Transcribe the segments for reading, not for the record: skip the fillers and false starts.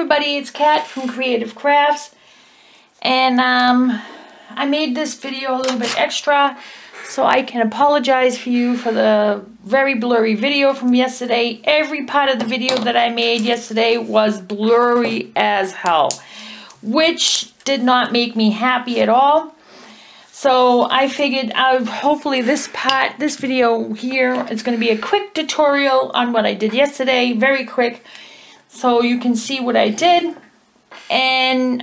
everybody, it's Kat from Creative Crafts, and I made this video a little bit extra so I can apologize for you for the very blurry video from yesterday. Every part of the video that I made yesterday was blurry as hell, which did not make me happy at all. So I figured hopefully this video here is going to be a quick tutorial on what I did yesterday, very quick, so you can see what I did. And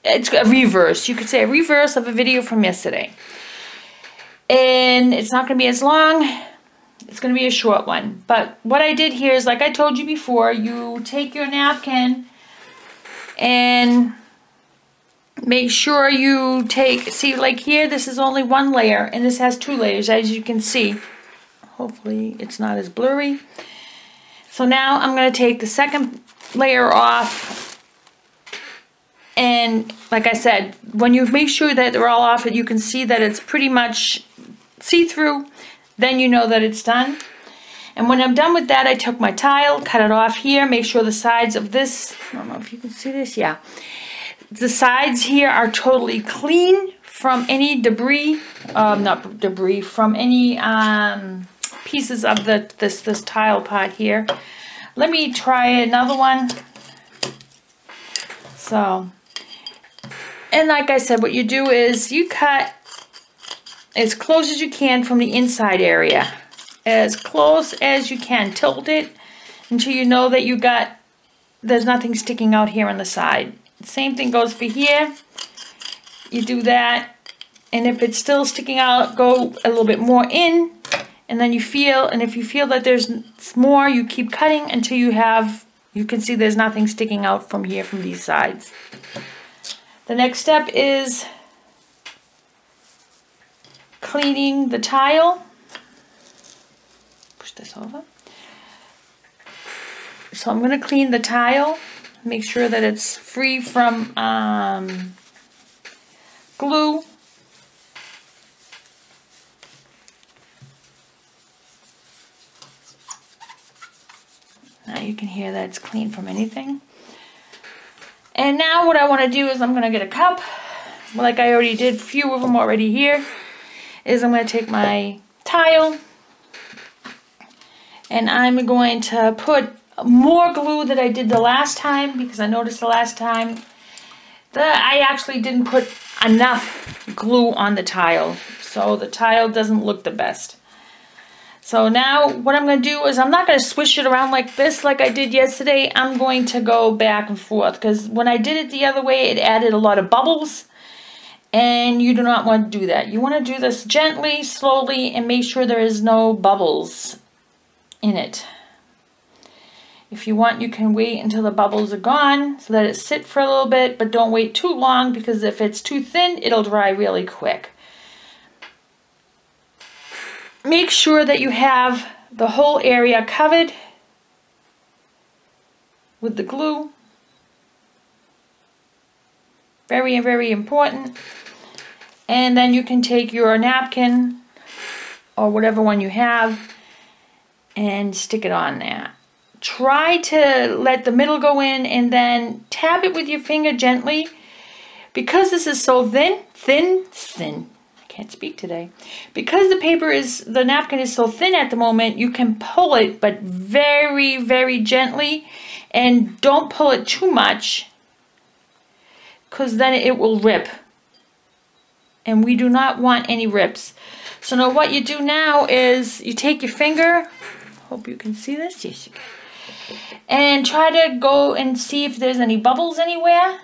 it's a reverse, you could say a reverse of a video from yesterday. And it's not going to be as long, it's going to be a short one. But what I did here is, like I told you before, you take your napkin and make sure you see, like here, this is only one layer, and this has two layers, as you can see. Hopefully it's not as blurry. So now I'm going to take the second layer off, and like I said, when you make sure that they're all off, you can see that it's pretty much see-through, then you know that it's done. And when I'm done with that, I took my tile, cut it off here, make sure the sides of this, I don't know if you can see this, yeah. The sides here are totally clean from any debris, not debris, from any pieces of this tile part here. Let me try another one. So, and like I said, what you do is you cut as close as you can from the inside area. As close as you can. Tilt it until you know that there's nothing sticking out here on the side. Same thing goes for here. You do that, and if it's still sticking out, go a little bit more in, and then if you feel that there's more, you keep cutting until you can see there's nothing sticking out from here, from these sides. The next step is cleaning the tile. Push this over. So I'm going to clean the tile. Make sure that it's free from glue. Now you can hear that it's clean from anything. And now what I want to do is I'm going to get a cup, like I already did, a few of them already here, is I'm going to take my tile and I'm going to put more glue than I did the last time, because I noticed the last time that I actually didn't put enough glue on the tile, so the tile doesn't look the best. So now what I'm going to do is I'm not going to swish it around like this like I did yesterday. I'm going to go back and forth, because when I did it the other way, it added a lot of bubbles, and you do not want to do that. You want to do this gently, slowly, and make sure there is no bubbles in it. If you want, you can wait until the bubbles are gone, so let it sit for a little bit, but don't wait too long, because if it's too thin, it'll dry really quick. Make sure that you have the whole area covered with the glue. Very, very important. And then you can take your napkin or whatever one you have and stick it on there. Try to let the middle go in and then tap it with your finger gently. Because this is so thin, I can't speak today. Because the napkin is so thin at the moment, you can pull it, but very, very gently, and don't pull it too much, because then it will rip. And we do not want any rips. So now what you do now is you take your finger, hope you can see this, yes you can, and try to go and see if there's any bubbles anywhere.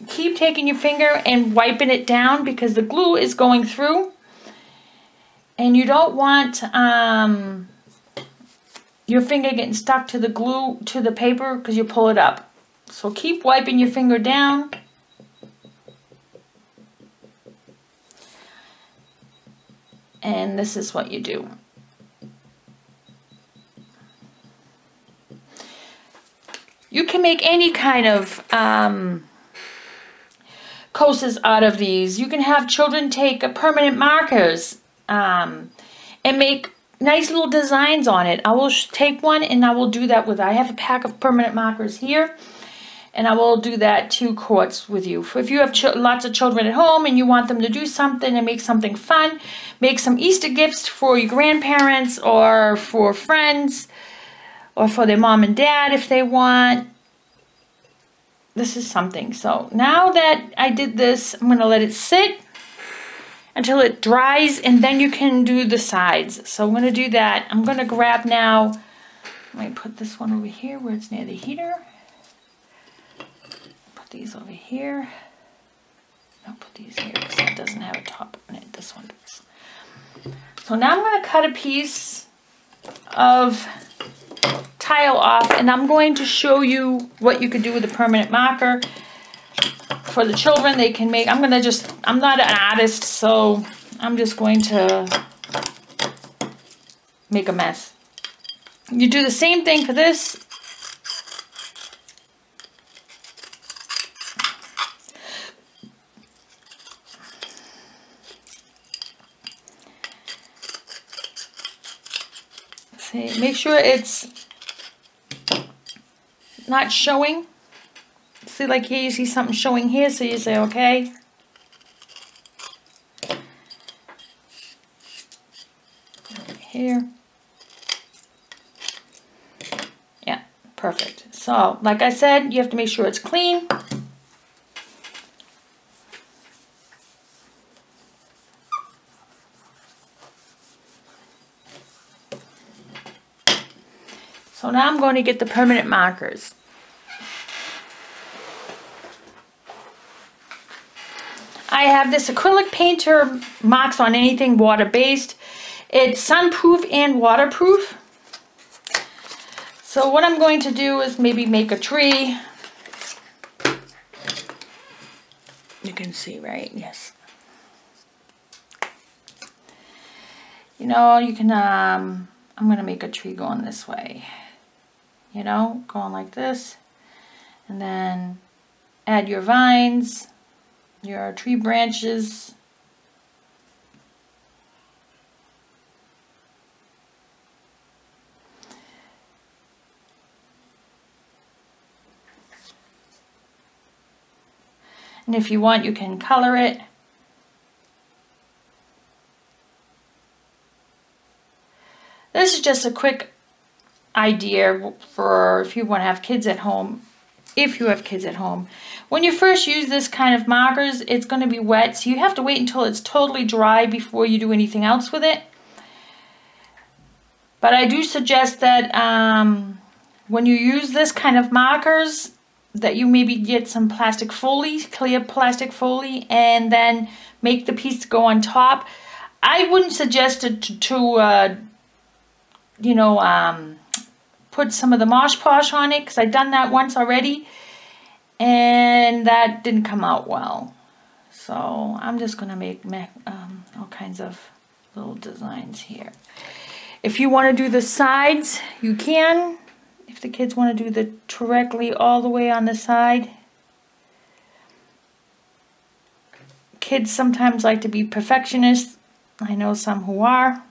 Keep taking your finger and wiping it down, because the glue is going through, and you don't want your finger getting stuck to the glue, to the paper, because you pull it up. So keep wiping your finger down. And this is what you do. You can make any kind of coasters out of these. You can have children take permanent markers and make nice little designs on it. I will take one and I will do that with, I have a pack of permanent markers here, And I will do that 2 quarts with you. If you have lots of children at home and you want them to do something and make something fun, make some Easter gifts for your grandparents or for friends or for their mom and dad if they want. This is something. So now that I did this, I'm going to let it sit until it dries, and then you can do the sides. So I'm going to do that. I'm going to grab now, let me put this one over here where it's near the heater. Put these over here. I'll put these here because it doesn't have a top on it. This one does. So now I'm going to cut a piece of tile off, and I'm going to show you what you could do with a permanent marker. For the children, they can make, I'm not an artist, so I'm just going to make a mess. You do the same thing for this. See, make sure it's not showing. See, like here you see something showing here, so you say okay. Here. Yeah, perfect. So, like I said, you have to make sure it's clean. So now I'm going to get the permanent markers. I have this acrylic painter, marks on anything water-based. It's sunproof and waterproof. So what I'm going to do is maybe make a tree. You can see, right? Yes. You know, you can, I'm going to make a tree going this way. You know, going like this. And then add your vines, your tree branches. And if you want, you can color it. This is just a quick idea for if you want to have kids at home. If you have kids at home. When you first use this kind of markers, it's going to be wet, so you have to wait until it's totally dry before you do anything else with it. But I do suggest that when you use this kind of markers, that you maybe get some plastic foley, clear plastic foley, and then make the piece go on top. I wouldn't suggest it to you know, put some of the Mosh Posh on it, because I've done that once already, and that didn't come out well. So I'm just going to make all kinds of little designs here. If you want to do the sides, you can. If the kids want to do the directly all the way on the side. Kids sometimes like to be perfectionists. I know some who are.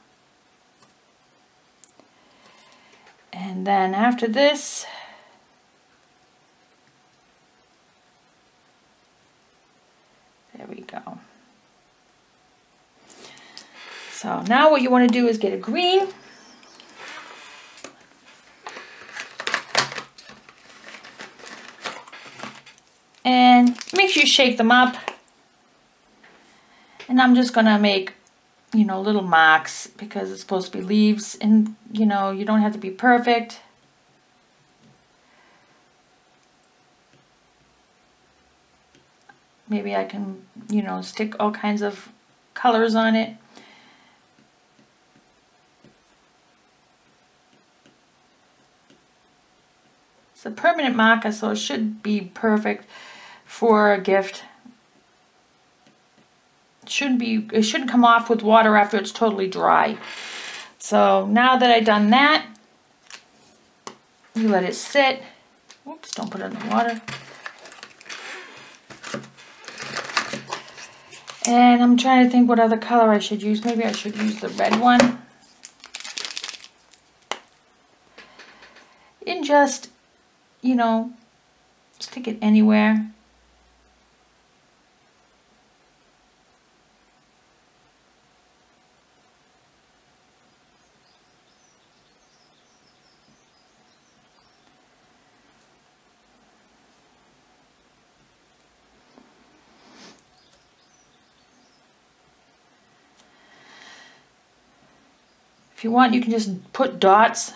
And then after this, there we go. So now what you want to do is get a green. And make sure you shake them up. And I'm just going to make, you know, little marks because it's supposed to be leaves, and you know, you don't have to be perfect. Maybe I can, you know, stick all kinds of colors on it. It's a permanent marker, so it should be perfect for a gift. It shouldn't come off with water after it's totally dry. So now that I've done that, you let it sit. Oops, don't put it in the water. And I'm trying to think what other color I should use. Maybe I should use the red one. And just, you know, Stick it anywhere. If you want, you can just put dots.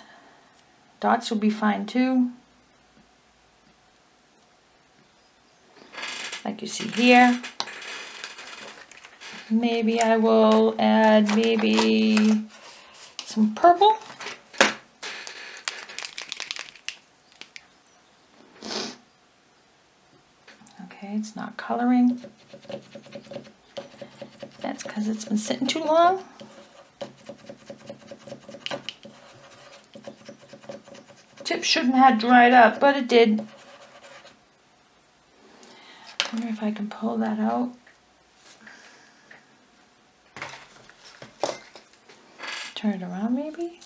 Dots will be fine too. Like you see here. Maybe I will add maybe some purple. Okay, it's not coloring. That's because it's been sitting too long. Tip shouldn't have dried up, but it did. I wonder if I can pull that out. Turn it around maybe.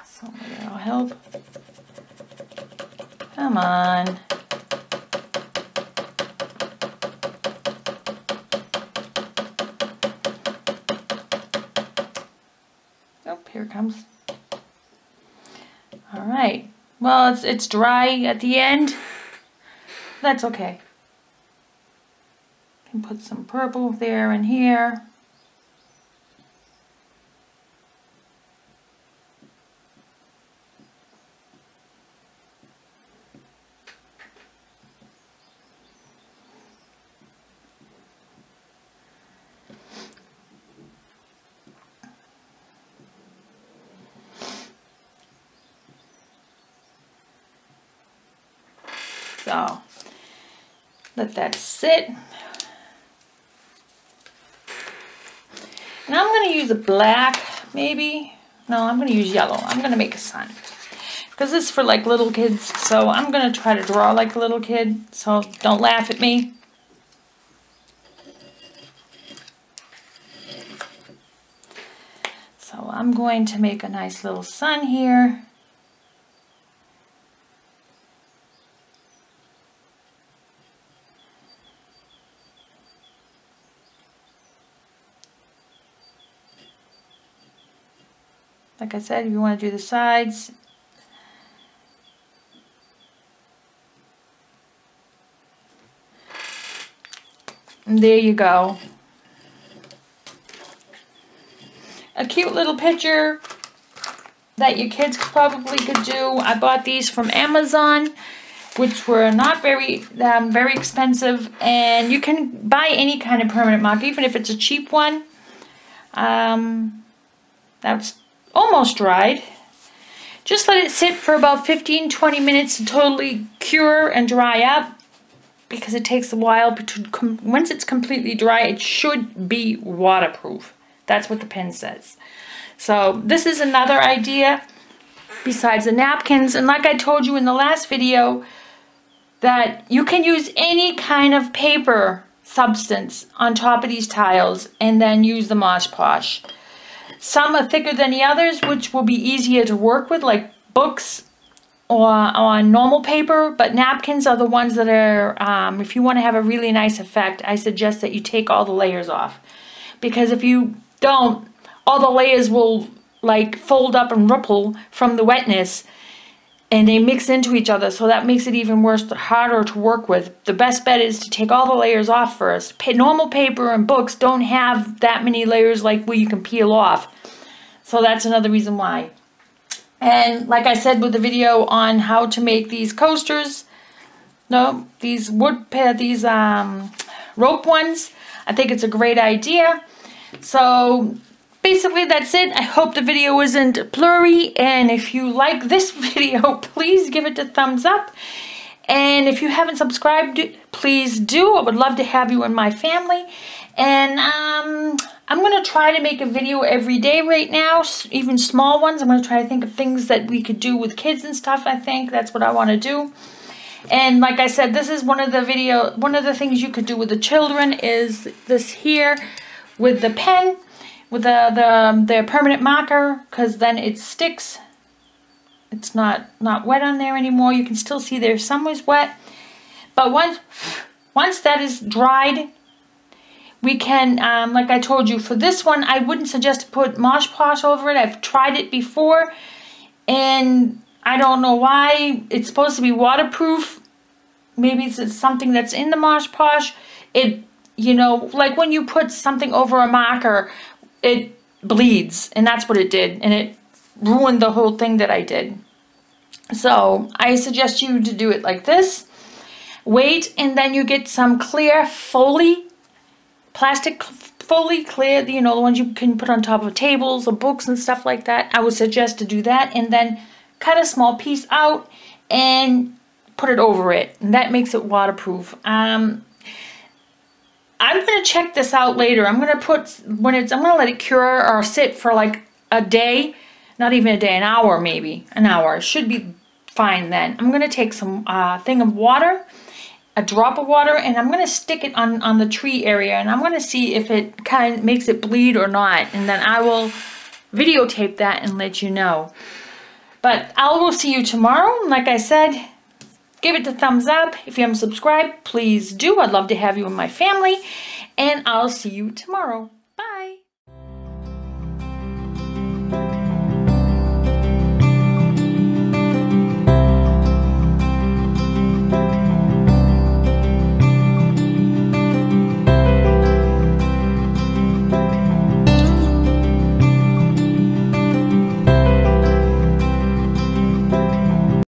Something that'll help. Come on. Oh, here it comes. All right. Well, it's dry at the end. That's okay. Can put some purple there and here. So, let that sit. Now I'm going to use a black, maybe. No, I'm going to use yellow. I'm going to make a sun. Because this is for like little kids, so I'm going to try to draw like a little kid. So don't laugh at me. So I'm going to make a nice little sun here. Like I said, if you want to do the sides, and there you go. A cute little picture that your kids probably could do. I bought these from Amazon, which were not very expensive, and you can buy any kind of permanent marker, even if it's a cheap one. That's almost dried. Just let it sit for about 15-20 minutes to totally cure and dry up, because it takes a while. Once it's completely dry, it should be waterproof. That's what the pen says. So this is another idea besides the napkins. And like I told you in the last video, that you can use any kind of paper substance on top of these tiles and then use the Mod Podge. Some are thicker than the others, which will be easier to work with, like books or on normal paper, but napkins are the ones that are, if you want to have a really nice effect, I suggest that you take all the layers off. Because if you don't, all the layers will like fold up and ripple from the wetness, and they mix into each other, so that makes it even worse, harder to work with. The best bet is to take all the layers off first. Normal paper and books don't have that many layers like where you can peel off. So that's another reason why. And like I said with the video on how to make these coasters, these rope ones, I think it's a great idea. So basically that's it. I hope the video isn't blurry, and if you like this video, please give it a thumbs up. And if you haven't subscribed, please do. I would love to have you in my family. And I'm going to try to make a video every day right now, even small ones. I'm going to try to think of things that we could do with kids and stuff. I think that's what I want to do. And like I said, this is one of the things you could do with the children is this here with the pen. with the permanent marker, because then it sticks. It's not wet on there anymore. You can still see there some was wet. But once that is dried, we can, like I told you, for this one, I wouldn't suggest to put Mosh Posh over it. I've tried it before, and I don't know why. It's supposed to be waterproof. Maybe it's something that's in the Mosh Posh. It, you know, like when you put something over a marker, it bleeds, and that's what it did, and it ruined the whole thing that I did. So I suggest you to do it like this. Wait, and then you get some clear Foley, plastic Foley clear, you know, the ones you can put on top of tables or books and stuff like that. I would suggest to do that, and then cut a small piece out and put it over it, and that makes it waterproof. I'm gonna check this out later. I'm gonna let it cure or sit for like a day, not even a day, an hour maybe, an hour. It should be fine then. I'm gonna take some thing of water, a drop of water, and I'm gonna stick it on the tree area, and I'm gonna see if it kind of makes it bleed or not, and then I will videotape that and let you know. But I will see you tomorrow. Like I said, give it the thumbs up. If you haven't subscribed, please do. I'd love to have you in my family. And I'll see you tomorrow.